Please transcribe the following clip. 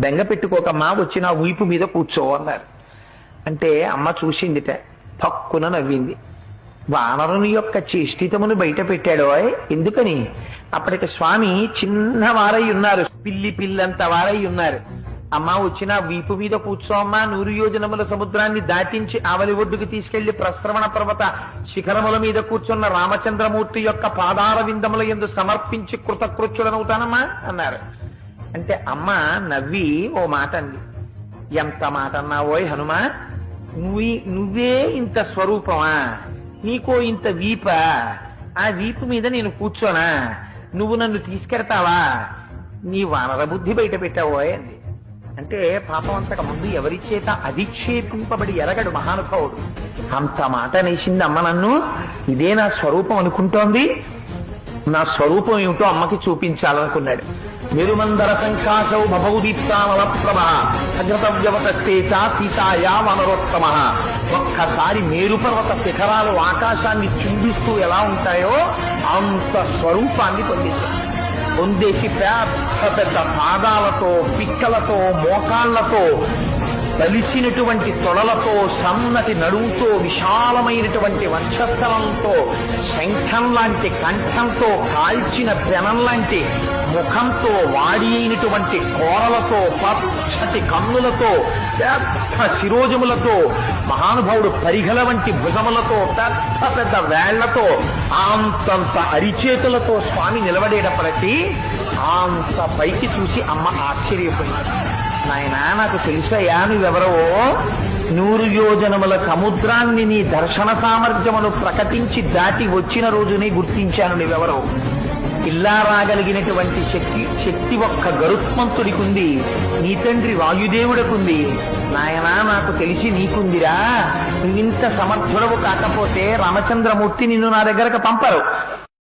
బెంగ పెట్టుకోకమ్మా, వచ్చి నా వీపు మీద కూర్చో అన్నారు. అంటే అమ్మ చూసిందిట, పక్కున నవ్వింది. వానరుని యొక్క చేష్టితమును బయట పెట్టాడు. ఎందుకని? అప్పటికి స్వామి చిన్నవారై ఉన్నారు, పిల్లి పిల్లంత వారై ఉన్నారు. అమ్మ వచ్చిన వీపు మీద కూర్చో అమ్మా, 100 యోజనముల సముద్రాన్ని దాటించి ఆవలి ఒడ్డుకు తీసుకెళ్లి ప్రశ్రవణ పర్వత శిఖరముల మీద కూర్చున్న రామచంద్రమూర్తి యొక్క పాదార విందముల యందు సమర్పించి కృతకృత్యుడనవుతానమ్మా అన్నారు. అంటే అమ్మ నవ్వి ఓ మాట అంది. ఎంత మాట అన్నావోయ్ హనుమా, నువ్వే ఇంత స్వరూపమా, నీకో ఇంత వీప, ఆ వీపు మీద నేను కూర్చోనా, నువ్వు నన్ను తీసుకెడతావా, నీ వానర బుద్ధి బయట పెట్టావోయ్ అంది. అంటే పాపం అంతకు ముందు ఎవరి చేత అధిక్షేపింపబడి ఎరగడు మహానుభావుడు. అంత మాట నేసింది అమ్మ నన్ను. ఇదే నా స్వరూపం అనుకుంటోంది. నా స్వరూపం ఏమిటో అమ్మకి చూపించాలనుకున్నాడు. మెరుమందర సంకాశౌ భవౌదీప్తానల ప్రభ అగ్రతవ్యవతస్తేచ సీతాయా వనరోత్తమ. ఒక్కసారి మేరుపర్వత శిఖరాలు ఆకాశాన్ని చుంబిస్తూ ఎలా ఉంటాయో అంత స్వరూపాన్ని పొందేసి పెద్ద పెద్ద పాదాలతో, పిక్కలతో, మోకాళ్లతో, బలిసినటువంటి తొడలతో, సన్నటి నడువుతో, విశాలమైనటువంటి వక్షస్థలంతో, శంఖం లాంటి కంఠంతో, కాల్చిన పెనం లాంటి ముఖంతో, వాడి అయినటువంటి కోరలతో, పచ్చటి కన్నులతో, పెద్ద శిరోజములతో, మహానుభావుడు పరిఘల వంటి భుజములతో, పెద్ద పెద్ద వేళ్లతో, అంతంత అరిచేతులతో స్వామి నిలబడేటప్పటికీ అంత పైకి చూసి అమ్మ ఆశ్చర్యపోయింది. నాయనా, నాకు తెలుసయ్యా నువ్వెవరో. 100 యోజనముల సముద్రాన్ని నీ దర్శన సామర్థ్యమును ప్రకటించి దాటి వచ్చిన రోజునే గుర్తించాను నువ్వెవరో. ఇలా రాగలిగినటువంటి శక్తి ఒక్క గరుత్మంతుడికుంది, నీ తండ్రి వాయుదేవుడికుంది. నాయనా, నాకు తెలిసి నీకుందిరా. నువ్వింత సమర్థుడవు కాకపోతే రామచంద్రమూర్తి నిన్ను నా దగ్గరకు పంపరు.